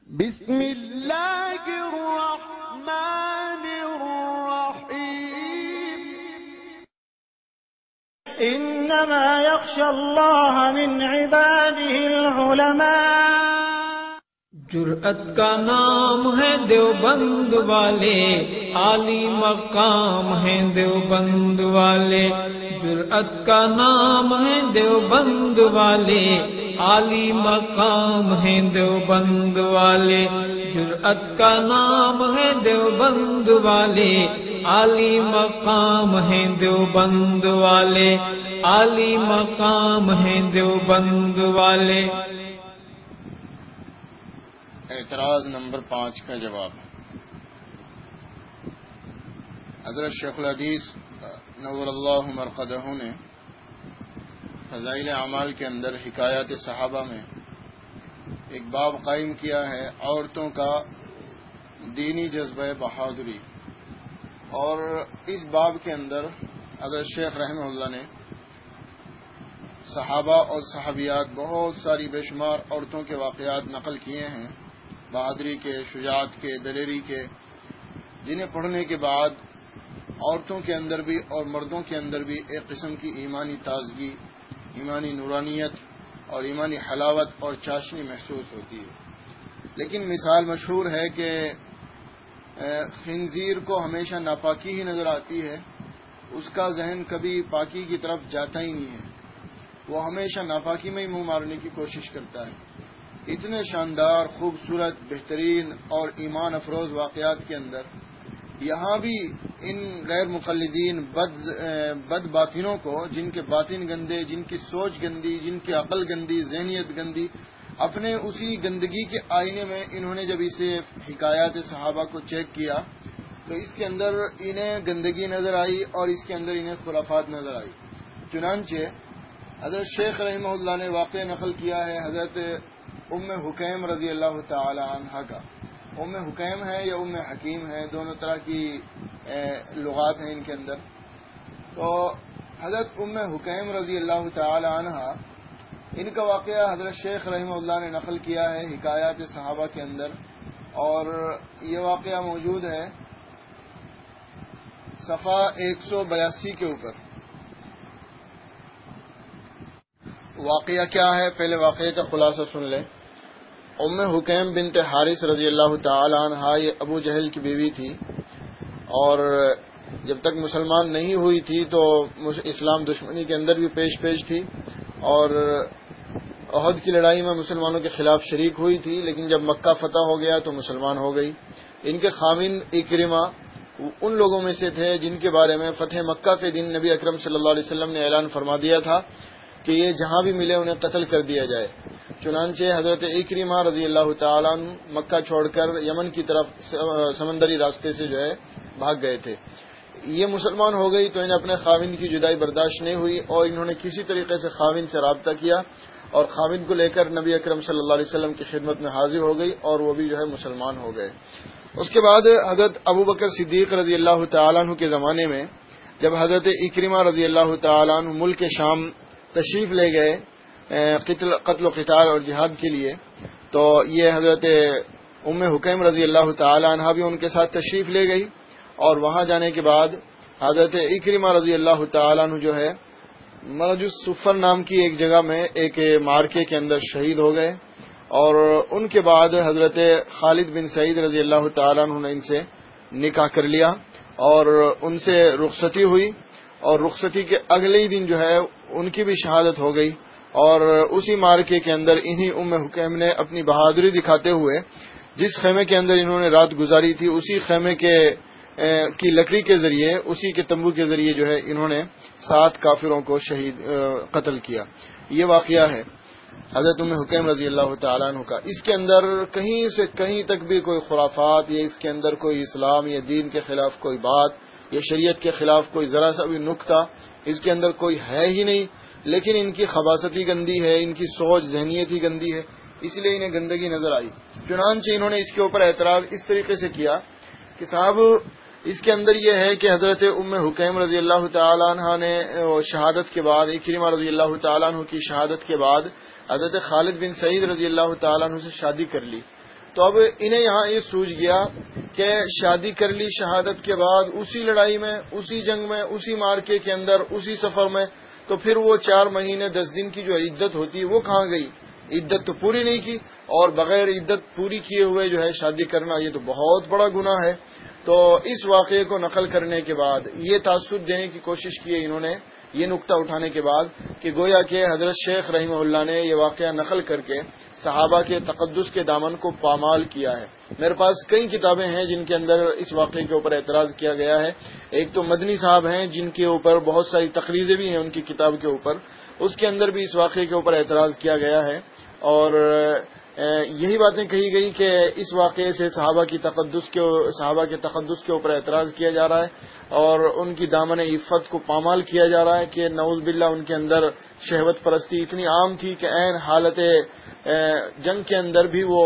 بسم اللہ الرحمن الرحیم انما یخشی اللہ من عباده العلماء۔ جرأت کا نام ہے دیوبند والے، عالی مقام ہے دیوبند والے۔ جرأت کا نام ہے دیوبند والے، عالی مقام ہے دیوبند والے۔ جرأت کا نام ہے دیوبند والے، عالی مقام ہے دیوبند والے، عالی مقام ہے دیوبند والے۔ اعتراض نمبر 5 کا جواب۔ حضرت شیخ الحدیث نور اللہ مرقدہ نے فضائل اعمال کے اندر حکایات صحابہ میں ایک باب قائم کیا ہے، عورتوں کا دینی جذبہ بہادری، اور اس باب کے اندر حضرت شیخ رحمہ اللہ نے صحابہ اور صحابیات بہت ساری بے شمار عورتوں کے واقعات نقل کیے ہیں، بہادری کے، شجاعت کے، دلیری کے، جنہیں پڑھنے کے بعد عورتوں کے اندر بھی اور مردوں کے اندر بھی ایک قسم کی ایمانی تازگی، ایمانی نورانیت اور ایمانی حلاوت اور چاشنی محسوس ہوتی ہے۔ لیکن مثال مشہور ہے کہ خنزیر کو ہمیشہ ناپاکی ہی نظر آتی ہے، اس کا ذہن کبھی پاکی کی طرف جاتا ہی نہیں ہے، وہ ہمیشہ ناپاکی میں ہی منہ مارنے کی کوشش کرتا ہے۔ اتنے شاندار، خوبصورت، بہترین اور ایمان افروز واقعات کے اندر یہاں بھی ان غیر مقلدین بد باطنوں کو، جن کے باطن گندے، جن کی سوچ گندی، جن کی عقل گندی، ذہنیت گندی، اپنے اسی گندگی کے آئینے میں انہوں نے جب اسے حکایات صحابہ کو چیک کیا تو اس کے اندر انہیں گندگی نظر آئی اور اس کے اندر انہیں خرافات نظر آئی۔ چنانچہ حضرت شیخ رحمہ اللہ نے واقعہ نقل کیا ہے حضرت ام حکیم رضی اللہ تعالی عنہا کا۔ ام حکیم ہے یا ام حکیم ہے، دونوں طرح کی لغات ہیں ان کے اندر۔ تو حضرت ام حکیم رضی اللہ تعالی عنہا، ان کا واقعہ حضرت شیخ رحمہ اللہ نے نقل کیا ہے حکایات صحابہ کے اندر، اور یہ واقعہ موجود ہے صفحہ 182 کے اوپر۔ واقعہ کیا ہے، پہلے واقعے کا خلاصہ سن لیں۔ ام حکیم بنت حارث رضی اللہ تعالی عنہا یہ ابو جہل کی بیوی تھی، اور جب تک مسلمان نہیں ہوئی تھی تو اسلام دشمنی کے اندر بھی پیش تھی، اور احد کی لڑائی میں مسلمانوں کے خلاف شریک ہوئی تھی، لیکن جب مکہ فتح ہو گیا تو مسلمان ہو گئی۔ ان کے خاوند اکرمہ ان لوگوں میں سے تھے جن کے بارے میں فتح مکہ کے دن نبی اکرم صلی اللہ علیہ وسلم نے اعلان فرما دیا تھا کہ یہ جہاں بھی ملے انہیں قتل کر دیا جائے۔ چنانچہ حضرت اکرمہ رضی اللہ تعالیٰ عنہ مکہ چھوڑ کر یمن کی طرف سمندری راستے سے جو ہے بھاگ گئے تھے۔ یہ مسلمان ہو گئی تو انہیں اپنے خاوند کی جدائی برداشت نہیں ہوئی، اور انہوں نے کسی طریقے سے خاوند سے رابطہ کیا اور خاوند کو لے کر نبی اکرم صلی اللہ علیہ وسلم کی خدمت میں حاضر ہو گئی، اور وہ بھی جو ہے مسلمان ہو گئے۔ اس کے بعد حضرت ابو بکر صدیق رضی اللہ تعالیٰ عنہ کے زمانے میں جب حضرت اکرمہ رضی اللہ تعالیٰ عنہ ملک شام تشریف لے گئے قتل و قتال اور جہاد کے لیے، تو یہ حضرت ام حکیم رضی اللہ تعالی عنہا بھی ان کے ساتھ تشریف لے گئی، اور وہاں جانے کے بعد حضرت اکرمہ رضی اللہ تعالی عنہ جو ہے مرج الصفر نام کی ایک جگہ میں ایک مارکے کے اندر شہید ہو گئے، اور ان کے بعد حضرت خالد بن سعید رضی اللہ تعالی عنہ نے ان سے نکاح کر لیا اور ان سے رخصتی ہوئی، اور رخصتی کے اگلے ہی دن جو ہے ان کی بھی شہادت ہو گئی۔ اور اسی مارکے کے اندر انہی ام حکیم نے اپنی بہادری دکھاتے ہوئے جس خیمے کے اندر انہوں نے رات گزاری تھی، اسی خیمے کی لکڑی کے ذریعے، اسی کے تمبو کے ذریعے جو ہے انہوں نے 7 کافروں کو قتل کیا۔ یہ واقعہ ہے حضرت ام حکیم رضی اللہ تعالیٰ عنہ کا۔ اس کے اندر کہیں سے کہیں تک بھی کوئی خرافات یا اس کے اندر کوئی اسلام یا دین کے خلاف کوئی بات یا شریعت کے خلاف کوئی ذرا سا بھی نکتہ اس کے اندر کوئی ہے ہی نہیں، لیکن ان کی خباثت ہی گندی ہے، ان کی سوچ ذہنیت ہی گندی ہے، اس لیے انہیں گندگی نظر آئی۔ چنانچہ انہوں نے اس کے اوپر اعتراض اس طریقے سے کیا کہ صاحب اس کے اندر یہ ہے کہ حضرت ام حکیم رضی اللہ تعالیٰ عنہ نے شہادت کے بعد، اکرمہ رضی اللہ تعالیٰ عنہ کی شہادت کے بعد حضرت خالد بن سعید رضی اللہ تعالیٰ عنہ سے شادی کر لی، تو اب انہیں یہاں یہ سوچ گیا کہ شادی کر لی شہادت کے بعد اسی لڑائی میں، اسی جنگ میں، اسی مارکے کے اندر، اسی سفر میں، تو پھر وہ 4 مہینے 10 دن کی جو عدت ہوتی ہے وہ کہاں گئی؟ عدت تو پوری نہیں کی، اور بغیر عدت پوری کیے ہوئے جو ہے شادی کرنا یہ تو بہت بڑا گناہ ہے۔ تو اس واقعے کو نقل کرنے کے بعد یہ تاثر دینے کی کوشش کی ہے انہوں نے، یہ نقطہ اٹھانے کے بعد کہ گویا کہ حضرت شیخ رحمہ اللہ نے یہ واقعہ نقل کر کے صحابہ کے تقدس کے دامن کو پامال کیا ہے۔ میرے پاس کئی کتابیں ہیں جن کے اندر اس واقعے کے اوپر اعتراض کیا گیا ہے۔ ایک تو مدنی صاحب ہیں جن کے اوپر بہت ساری تقریریں بھی ہیں ان کی کتاب کے اوپر، اس کے اندر بھی اس واقعے کے اوپر اعتراض کیا گیا ہے، اور یہی باتیں کہی گئی کہ اس واقعے سے صحابہ کے تقدس کے اوپر اعتراض کیا جا رہا ہے، اور ان کی دامن عفت کو پامال کیا جا رہا ہے کہ نعوذ باللہ ان کے اندر شہوت پرستی اتنی عام تھی کہ عین حالت جنگ کے اندر بھی وہ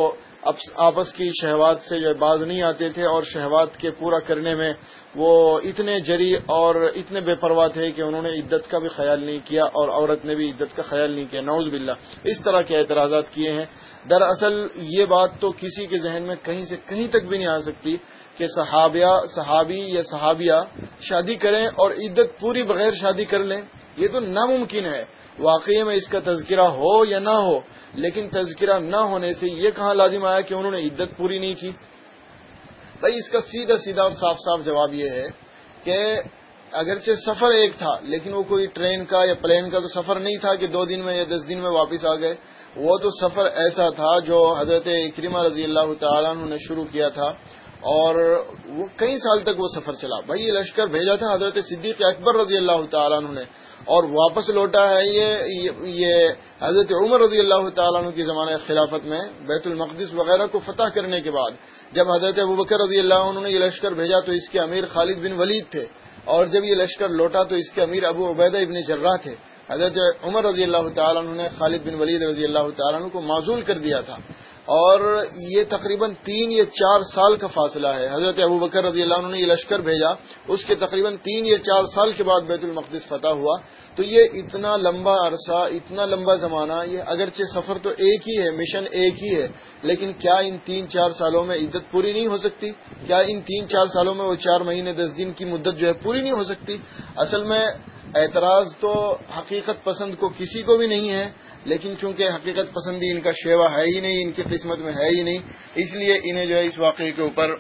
آپس کی شہوات سے جو باز نہیں آتے تھے، اور شہوات کے پورا کرنے میں وہ اتنے جری اور اتنے بے پرواہ تھے کہ انہوں نے عدت کا بھی خیال نہیں کیا، اور عورت نے بھی عدت کا خیال نہیں کیا، نعوذ باللہ اس طرح کے اعتراضات کیے ہیں۔ دراصل یہ بات تو کسی کے ذہن میں کہیں سے کہیں تک بھی نہیں آ سکتی کہ صحابی یا صحابیہ شادی کریں اور عدت پوری بغیر شادی کر لیں، یہ تو ناممکن ہے۔ واقعی میں اس کا تذکرہ ہو یا نہ ہو، لیکن تذکرہ نہ ہونے سے یہ کہاں لازم آیا کہ انہوں نے عدت پوری نہیں کی؟ بھائی اس کا سیدھا اور صاف جواب یہ ہے کہ اگرچہ سفر ایک تھا، لیکن وہ کوئی ٹرین کا یا پلین کا تو سفر نہیں تھا کہ 2 دن میں یا 10 دن میں واپس آ گئے۔ وہ تو سفر ایسا تھا جو حضرت اکرمہ رضی اللہ تعالیٰ عنہ نے شروع کیا تھا، اور وہ کئی سال تک وہ سفر چلا۔ بھائی یہ لشکر بھیجا تھا حضرت صدیق اکبر رضی اللہ تعالیٰ عنہ نے، اور واپس لوٹا ہے یہ حضرت عمر رضی اللہ تعالیٰ عنہ کی زمانہ خلافت میں بیت المقدس وغیرہ کو فتح کرنے کے بعد جب حضرت ابوبکر رضی اللہ عنہ نے یہ لشکر بھیجا تو اس کے امیر خالد بن ولید تھے، اور جب یہ لشکر لوٹا تو اس کے امیر ابو عبیدہ ابن جراح تھے۔ حضرت عمر رضی اللہ تعالیٰ عنہ نے خالد بن ولید رضی اللہ تعالیٰ عنہ کو معزول کر دیا تھا، اور یہ تقریباً 3 یا 4 سال کا فاصلہ ہے۔ حضرت ابوبکر رضی اللہ عنہ نے یہ لشکر بھیجا، اس کے تقریباً 3 یا 4 سال کے بعد بیت المقدس فتح ہوا۔ تو یہ اتنا لمبا عرصہ، اتنا لمبا زمانہ، یہ اگرچہ سفر تو ایک ہی ہے، مشن ایک ہی ہے، لیکن کیا ان 3-4 سالوں میں عدت پوری نہیں ہو سکتی؟ کیا ان 3-4 سالوں میں وہ 4 مہینے 10 دن کی مدت جو ہے پوری نہیں ہو سکتی؟ اصل میں اعتراض تو حقیقت پسند کو کسی کو بھی نہیں ہے، لیکن چونکہ حقیقت پسندی ان کا شیوا ہے ہی نہیں، ان کی قسمت میں ہے ہی نہیں، اس لیے انہیں جو ہے اس واقعے کے اوپر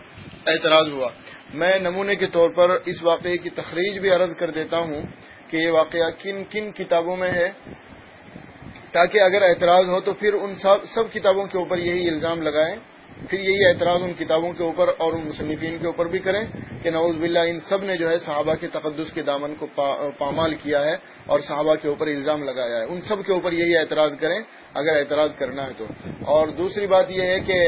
اعتراض ہوا۔ میں نمونے کے طور پر اس واقعے کی تخریج بھی عرض کر دیتا ہوں کہ یہ واقعہ کن کن کتابوں میں ہے، تاکہ اگر اعتراض ہو تو پھر ان سب کتابوں کے اوپر یہی الزام لگائیں، پھر یہی اعتراض ان کتابوں کے اوپر اور ان مصنفین کے اوپر بھی کریں کہ نعوذ باللہ ان سب نے جو ہے صحابہ کے تقدس کے دامن کو پامال کیا ہے اور صحابہ کے اوپر الزام لگایا ہے۔ ان سب کے اوپر یہی اعتراض کریں اگر اعتراض کرنا ہے تو۔ اور دوسری بات یہ ہے کہ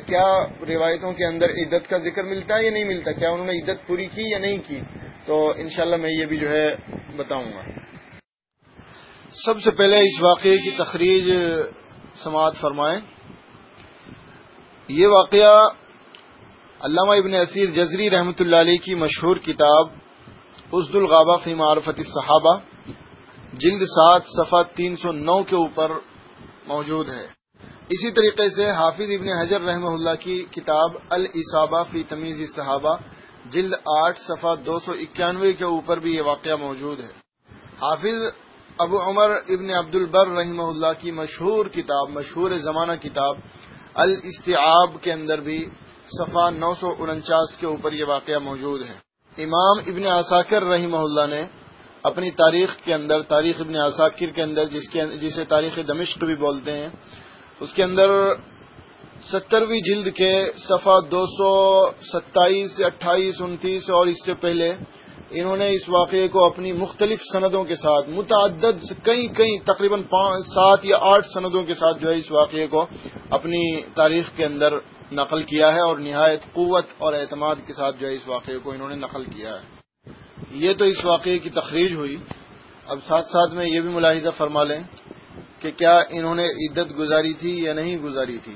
کیا روایتوں کے اندر عدت کا ذکر ملتا ہے یا نہیں ملتا، کیا انہوں نے عدت پوری کی یا نہیں کی، تو انشاءاللہ میں یہ بھی جو ہے بتاؤں گا۔ سب سے پہلے اس واقعے کی تخریج سماعت فرمائیں۔ یہ واقعہ علامہ ابن اسیر جزری رحمۃ اللہ علیہ کی مشہور کتاب اسد الغابہ فی معرفت الصحابہ جلد 7 صفحہ 309 کے اوپر موجود ہے۔ اسی طریقے سے حافظ ابن حجر رحمہ اللہ کی کتاب الاصابہ فی تمیز الصحابہ جلد 8 صفحہ 291 کے اوپر بھی یہ واقعہ موجود ہے۔ حافظ ابو عمر ابن عبد البر رحمہ اللہ کی مشہور کتاب، مشہور زمانہ کتاب الاستیعاب کے اندر بھی صفحہ 949 کے اوپر یہ واقعہ موجود ہے۔ امام ابن عساکر رحمہ اللہ نے اپنی تاریخ کے اندر، تاریخ ابن عساکر کے اندر جسے تاریخ دمشق بھی بولتے ہیں، اس کے اندر 70ویں جلد کے صفحہ 227 28 29 اور اس سے پہلے انہوں نے اس واقعے کو اپنی مختلف سندوں کے ساتھ متعدد کئی تقریباً 7 یا 8 سندوں کے ساتھ جو ہے اس واقعے کو اپنی تاریخ کے اندر نقل کیا ہے، اور نہایت قوت اور اعتماد کے ساتھ جو ہے اس واقعے کو انہوں نے نقل کیا ہے۔ یہ تو اس واقعے کی تخریج ہوئی۔ اب ساتھ میں یہ بھی ملاحظہ فرما لیں کہ کیا انہوں نے عدت گزاری تھی یا نہیں گزاری تھی۔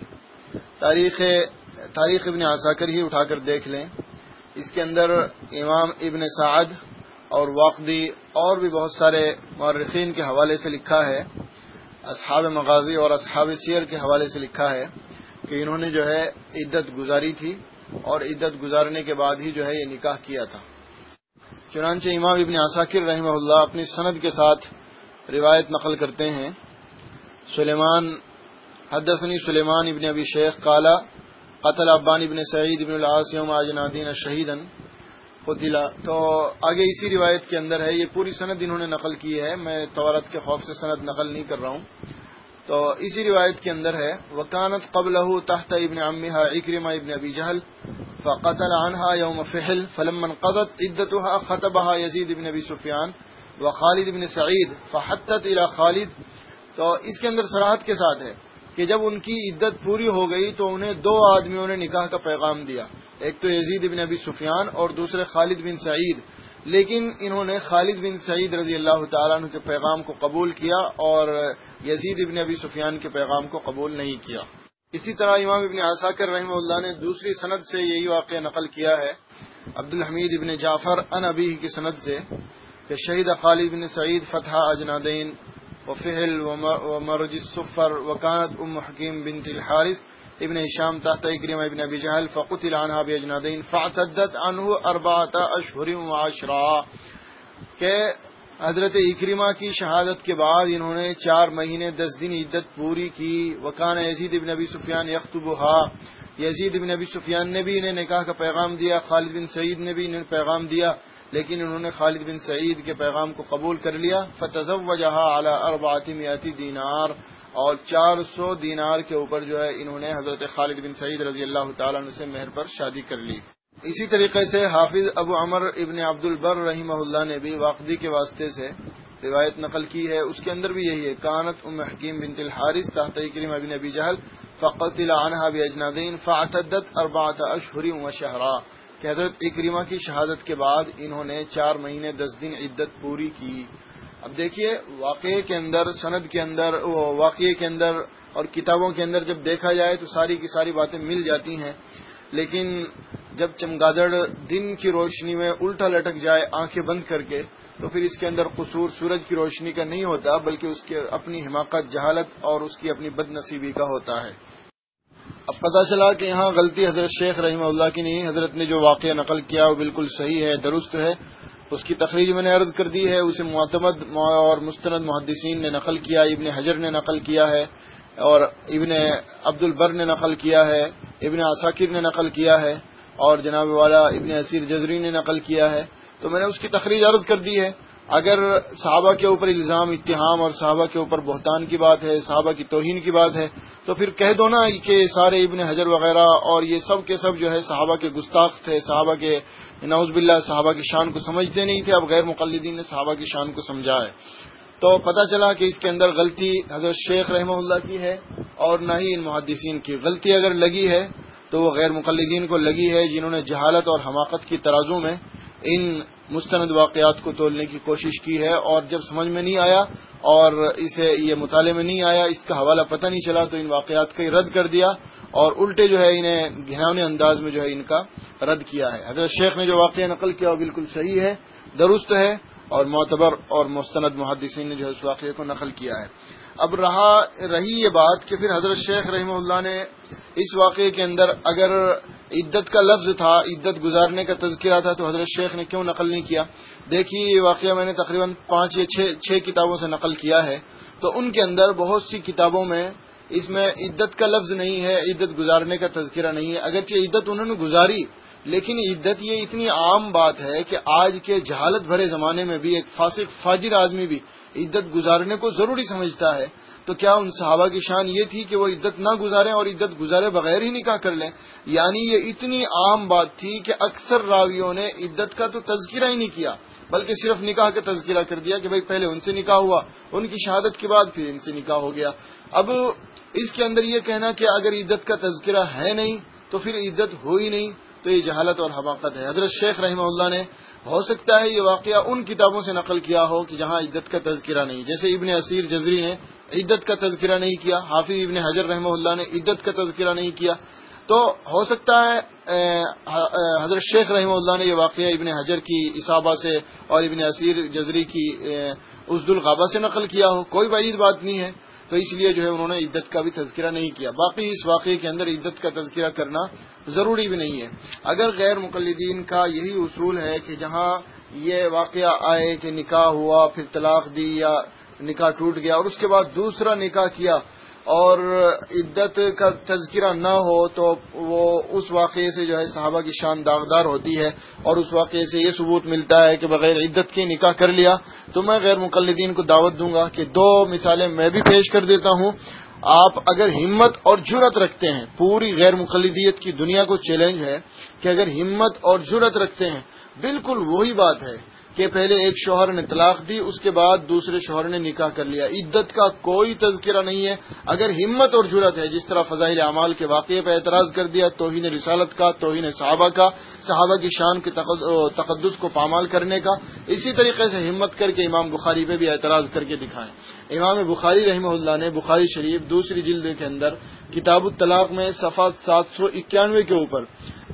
تاریخ ابن عساکر ہی اٹھا کر دیکھ لیں، اس کے اندر امام ابن سعد اور واقدی اور بھی بہت سارے مورخین کے حوالے سے لکھا ہے، اصحاب مغازی اور اصحاب سیر کے حوالے سے لکھا ہے کہ انہوں نے جو ہے عدت گزاری تھی اور عدت گزارنے کے بعد ہی جو ہے یہ نکاح کیا تھا۔ چنانچہ امام ابن عساکر رحمہ اللہ اپنی سند کے ساتھ روایت نقل کرتے ہیں، حدثنی سلیمان ابن ابی شیخ قال قتل عبان ابن سعید ابن العاص یوم اجنادین شہیدا قتل۔ تو آگے اسی روایت کے اندر ہے، یہ پوری سند انہوں نے نقل کی ہے، میں توارت کے خوف سے سند نقل نہیں کر رہا ہوں۔ تو اسی روایت کے اندر ہے وکانت قبلہ تحت ابن عمها عکرمہ ابن ابی جہل فقتل عنها یوم فحل فلما انقضت عدتها خطبها یزید ابن ابی سفیان وخالد ابن سعید فحتت الى خالد۔ تو اس کے اندر صراحت کے ساتھ ہے کہ جب ان کی عدت پوری ہو گئی تو انہیں دو آدمیوں نے نکاح کا پیغام دیا، ایک تو یزید ابن ابی سفیان اور دوسرے خالد بن سعید، لیکن انہوں نے خالد بن سعید رضی اللہ تعالیٰ عنہ کے پیغام کو قبول کیا اور یزید ابن ابی سفیان کے پیغام کو قبول نہیں کیا۔ اسی طرح امام ابن عساکر رحمہ اللہ نے دوسری سند سے یہی واقعہ نقل کیا ہے، عبد الحمید ابن جعفر عن ابیہ کی سند سے کہ شہید خالد بن سعید فتح اجنادین وفحل ومرج الصفر وكانت حکیم بنت الحارث ابن ہشام تحت اکرمہ ابن ابی جہل فقتل عنها باجنادین فاعتدت عنه 4 اشہر و10 کہ حضرت اکرمہ کی شہادت کے بعد انہوں نے 4 مہینے 10 دن عدت پوری کی۔ وکان یزید ابن ابی سفیان یخطبها، یزید ابن ابی سفیان نے بھی انہیں نکاح کا پیغام دیا، خالد بن سعید نے بھی انہیں پیغام دیا، لیکن انہوں نے خالد بن سعید کے پیغام کو قبول کر لیا۔ فتزوجها على 400 دینار، اور 400 دینار کے اوپر جو ہے انہوں نے حضرت خالد بن سعید رضی اللہ تعالیٰ عنہ سے مہر پر شادی کر لی۔ اسی طریقے سے حافظ ابو عمر ابن عبد البر رحمہ اللہ نے بھی واقدی کے واسطے سے روایت نقل کی ہے، اس کے اندر بھی یہی ہے، کانت حکیم بنت الحارث تحت اکرمہ ابن ابی جہل فقتل عنها باجنادین فاعتدت 4 اشہر وشہرا، کہ حضرت اکرمہ کی شہادت کے بعد انہوں نے 4 مہینے 10 دن عدت پوری کی۔ اب دیکھیے واقعے کے اندر، سند کے اندر، واقعے کے اندر اور کتابوں کے اندر جب دیکھا جائے تو ساری کی ساری باتیں مل جاتی ہیں، لیکن جب چمگادڑ دن کی روشنی میں الٹا لٹک جائے آنکھیں بند کر کے تو پھر اس کے اندر قصور سورج کی روشنی کا نہیں ہوتا، بلکہ اس کے اپنی حماقت، جہالت اور اس کی اپنی بد نصیبی کا ہوتا ہے۔ اب پتہ چلا کہ یہاں غلطی حضرت شیخ رحمہ اللہ کی نہیں، حضرت نے جو واقعہ نقل کیا وہ بالکل صحیح ہے، درست ہے، اس کی تخریج میں نے عرض کر دی ہے، اسے معتمد اور مستند محدثین نے نقل کیا، ابن حجر نے نقل کیا ہے اور ابن عبد البر نے نقل کیا ہے، ابن عساکر نے نقل کیا ہے اور جناب والا ابن اسیر جزری نے نقل کیا ہے، تو میں نے اس کی تخریج عرض کر دی ہے۔ اگر صحابہ کے اوپر الزام، اتہام اور صحابہ کے اوپر بہتان کی بات ہے، صحابہ کی توہین کی بات ہے، تو پھر کہہ دو نا کہ سارے ابن حجر وغیرہ اور یہ سب کے سب جو ہے صحابہ کے گستاخ تھے، صحابہ کے نعوذ باللہ صحابہ کی شان کو سمجھتے نہیں تھے، اب غیر مقلدین نے صحابہ کی شان کو سمجھا ہے۔ تو پتہ چلا کہ اس کے اندر غلطی حضرت شیخ رحمہ اللہ کی ہے اور نہ ہی ان محدثین کی۔ غلطی اگر لگی ہے تو وہ غیر مقلدین کو لگی ہے، جنہوں نے جہالت اور حماقت کی ترازو میں ان مستند واقعات کو تولنے کی کوشش کی ہے، اور جب سمجھ میں نہیں آیا اور اسے یہ مطالعے میں نہیں آیا، اس کا حوالہ پتہ نہیں چلا، تو ان واقعات کا ہی رد کر دیا اور الٹے جو ہے انہیں گھناونے انداز میں جو ہے ان کا رد کیا ہے۔ حضرت شیخ نے جو واقعہ نقل کیا وہ بالکل صحیح ہے، درست ہے، اور معتبر اور مستند محدثین نے جو ہے اس واقعے کو نقل کیا ہے۔ اب رہی یہ بات کہ پھر حضرت شیخ رحمہ اللہ نے اس واقعے کے اندر اگر عدت کا لفظ تھا، عدت گزارنے کا تذکرہ تھا، تو حضرت شیخ نے کیوں نقل نہیں کیا؟ دیکھیے یہ واقعہ میں نے تقریباً 5 یا 6 کتابوں سے نقل کیا ہے، تو ان کے اندر بہت سی کتابوں میں اس میں عدت کا لفظ نہیں ہے، عدت گزارنے کا تذکرہ نہیں ہے، اگرچہ عدت انہوں نے گزاری، لیکن عدت یہ اتنی عام بات ہے کہ آج کے جہالت بھرے زمانے میں بھی ایک فاسق فاجر آدمی بھی عدت گزارنے کو ضروری سمجھتا ہے، تو کیا ان صحابہ کی شان یہ تھی کہ وہ عدت نہ گزاریں اور عدت گزارے بغیر ہی نکاح کر لیں؟ یعنی یہ اتنی عام بات تھی کہ اکثر راویوں نے عدت کا تو تذکرہ ہی نہیں کیا، بلکہ صرف نکاح کا تذکرہ کر دیا کہ بھئی پہلے ان سے نکاح ہوا، ان کی شہادت کے بعد پھر ان سے نکاح ہو گیا۔ اب اس کے اندر یہ کہنا کہ اگر عدت کا تذکرہ ہے نہیں تو پھر عدت ہو ہی نہیں، تو یہ جہالت اور حماقت ہے۔ حضرت شیخ رحمہ اللہ نے ہو سکتا ہے یہ واقعہ ان کتابوں سے نقل کیا ہو کہ جہاں عدت کا تذکرہ نہیں، جیسے ابن اسیر جزری نے عدت کا تذکرہ نہیں کیا، حافظ ابن حجر رحمہ اللہ نے عدت کا تذکرہ نہیں کیا، تو ہو سکتا ہے حضرت شیخ رحمہ اللہ نے یہ واقعہ ابن حجر کی اصابہ سے اور ابن اسیر جزری کی اسد الغابہ سے نقل کیا ہو، کوئی بعید بات نہیں ہے، تو اس لیے جو ہے انہوں نے عدت کا بھی تذکرہ نہیں کیا. باقی اس واقعے کے اندر عدت کا تذکرہ کرنا ضروری بھی نہیں ہے. اگر غیر مقلدین کا یہی اصول ہے کہ جہاں یہ واقعہ آئے کہ نکاح ہوا پھر طلاق دی یا نکاح ٹوٹ گیا اور اس کے بعد دوسرا نکاح کیا اور عدت کا تذکرہ نہ ہو تو وہ اس واقعے سے جو ہے صحابہ کی شان داغدار ہوتی ہے اور اس واقعے سے یہ ثبوت ملتا ہے کہ بغیر عدت کے نکاح کر لیا. تو میں غیر مقلدین کو دعوت دوں گا کہ 2 مثالیں میں بھی پیش کر دیتا ہوں. آپ اگر ہمت اور جرأت رکھتے ہیں، پوری غیر مقلدیت کی دنیا کو چیلنج ہے کہ اگر ہمت اور جرأت رکھتے ہیں، بالکل وہی بات ہے کہ پہلے ایک شوہر نے طلاق دی، اس کے بعد دوسرے شوہر نے نکاح کر لیا، عدت کا کوئی تذکرہ نہیں ہے. اگر ہمت اور جرأت ہے، جس طرح فضائل اعمال کے واقعے پہ اعتراض کر دیا، توہین رسالت کا، توہین صحابہ کا، صحابہ کی شان کے تقدس کو پامال کرنے کا، اسی طریقے سے ہمت کر کے امام بخاری پہ بھی اعتراض کر کے دکھائیں. امام بخاری رحمہ اللہ نے بخاری شریف دوسری جلد کے اندر کتاب الطلاق میں صفحہ 791 کے اوپر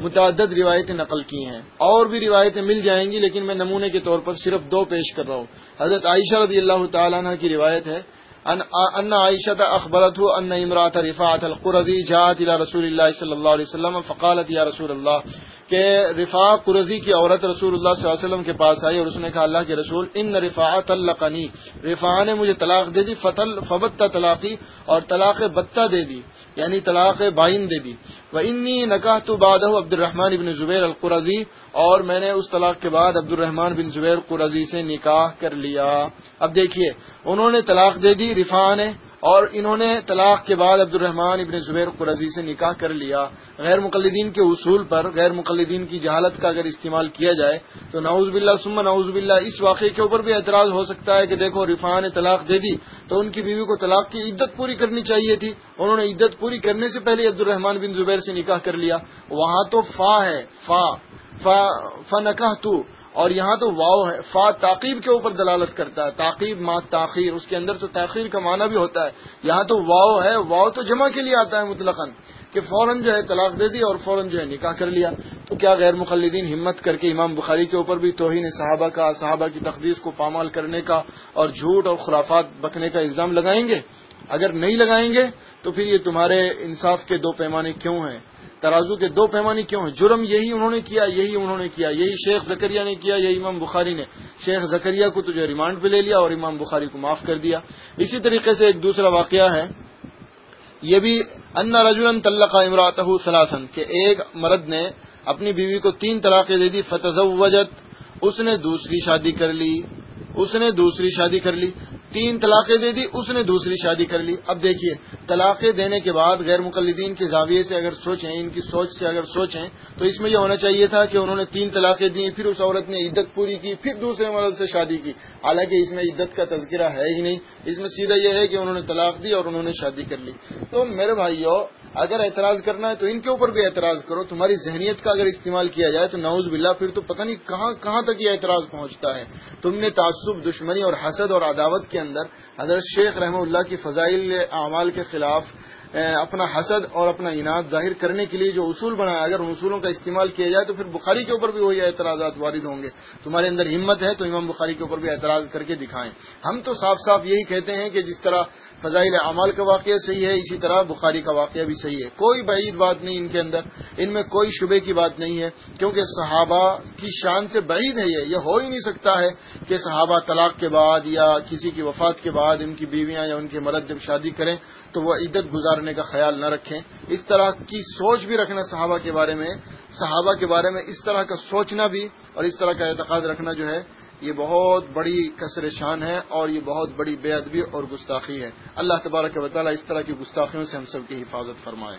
متعدد روایتیں نقل کی ہیں. اور بھی روایتیں مل جائیں گی لیکن میں نمونے کے طور پر صرف 2 پیش کر رہا ہوں. حضرت عائشہ رضی اللہ تعالیٰ عنہ کی روایت ہے ان عائشہ اخبرته ان امرأة رفاعة القرظی جاءت الى رسول اللہ صلی اللہ علیہ وسلم فقالت یا رسول اللہ، کہ رفاع قرظی کی عورت رسول اللہ صلی اللہ علیہ وسلم کے پاس آئی اور اس نے کہا اللہ کے رسول ان رفاع طلقنی، رفاع نے مجھے طلاق دے دی، فبت طلاقی، اور طلاق بتہ دے دی یعنی طلاق بائن دے دی. وانی نکحت بعدہ عبد الرحمن بن زبیر القرظی، اور میں نے اس طلاق کے بعد عبد الرحمن بن زبیر قرظی سے نکاح کر لیا. اب دیکھیے انہوں نے طلاق دے دی رفاع نے، اور انہوں نے طلاق کے بعد عبد الرحمن ابن زبیر قرظی سے نکاح کر لیا. غیر مقلدین کے اصول پر غیر مقلدین کی جہالت کا اگر استعمال کیا جائے تو نعوذ باللہ ثم نعوذ باللہ اس واقعے کے اوپر بھی اعتراض ہو سکتا ہے کہ دیکھو رفاع نے طلاق دے دی تو ان کی بیوی کو طلاق کی عدت پوری کرنی چاہیے تھی، انہوں نے عدت پوری کرنے سے پہلے عبد الرحمن بن زبیر سے نکاح کر لیا. وہاں تو فا ہے، فنکحت، اور یہاں تو واو ہے. فا تعقیب کے اوپر دلالت کرتا ہے، تعقیب ما تاخیر، اس کے اندر تو تاخیر کا معنی بھی ہوتا ہے. یہاں تو واو ہے، واو تو جمع کے لیے آتا ہے مطلقاً، کہ فوراً جو ہے طلاق دے دی اور فوراً جو ہے نکاح کر لیا. تو کیا غیر مقلدین ہمت کر کے امام بخاری کے اوپر بھی توہین صحابہ کا، صحابہ کی تقدیس کو پامال کرنے کا اور جھوٹ اور خرافات بکنے کا الزام لگائیں گے؟ اگر نہیں لگائیں گے تو پھر یہ تمہارے انصاف کے 2 پیمانے کیوں ہیں، ترازو کے 2 پیمانے کیوں ہیں؟ جرم یہی انہوں نے کیا، یہی شیخ زکریا نے کیا، یہی امام بخاری نے. شیخ زکریا کو تو جو ریمانڈ پہ لے لیا اور امام بخاری کو معاف کر دیا. اسی طریقے سے ایک دوسرا واقعہ ہے یہ بھی، ان رجلا طلق امرأته 3، کہ ایک مرد نے اپنی بیوی کو 3 طلاقیں دے دی، فتزوجت، اس نے دوسری شادی کر لی، 3 طلاقیں دے دی، اس نے دوسری شادی کر لی. اب دیکھیے طلاقیں دینے کے بعد غیر مقلدین کے زاویے سے اگر سوچیں، ان کی سوچ سے اگر سوچیں تو اس میں یہ ہونا چاہیے تھا کہ انہوں نے 3 طلاقیں دی، پھر اس عورت نے عدت پوری کی، پھر دوسرے مرد سے شادی کی. حالانکہ اس میں عدت کا تذکرہ ہے ہی نہیں، اس میں سیدھا یہ ہے کہ انہوں نے طلاق دی اور انہوں نے شادی کر لی. تو میرے بھائیو اگر اعتراض کرنا ہے تو ان کے اوپر بھی اعتراض کرو. تمہاری ذہنیت کا اگر استعمال کیا جائے تو نعوذ باللہ پھر تو پتہ نہیں کہاں تک یہ اعتراض پہنچتا ہے. تم نے تعصب، دشمنی اور حسد اور عداوت کے اندر حضرت شیخ رحمہ اللہ کی فضائل اعمال کے خلاف اپنا حسد اور اپنا عناد ظاہر کرنے کے لیے جو اصول بنایا، اگر ان اصولوں کا استعمال کیا جائے تو پھر بخاری کے اوپر بھی وہی اعتراضات وارد ہوں گے. تمہارے اندر ہمت ہے تو امام بخاری کے اوپر بھی اعتراض کر کے دکھائیں. ہم تو صاف صاف یہی کہتے ہیں کہ جس طرح فضائل اعمال کا واقعہ صحیح ہے اسی طرح بخاری کا واقعہ بھی صحیح ہے. کوئی بعید بات نہیں ان کے اندر، ان میں کوئی شبے کی بات نہیں ہے، کیونکہ صحابہ کی شان سے بعید ہے. یہ ہو ہی نہیں سکتا ہے کہ صحابہ طلاق کے بعد یا کسی کی وفات کے بعد ان کی بیویاں یا ان کے مرد جب شادی کریں تو وہ عدت گزارنے کا خیال نہ رکھیں. اس طرح کی سوچ بھی رکھنا صحابہ کے بارے میں اس طرح کا سوچنا بھی اور اس طرح کا اعتقاد رکھنا جو ہے یہ بہت بڑی کسر شان ہے اور یہ بہت بڑی بے ادبی اور گستاخی ہے. اللہ تبارک و تعالی اس طرح کی گستاخیوں سے ہم سب کی حفاظت فرمائے.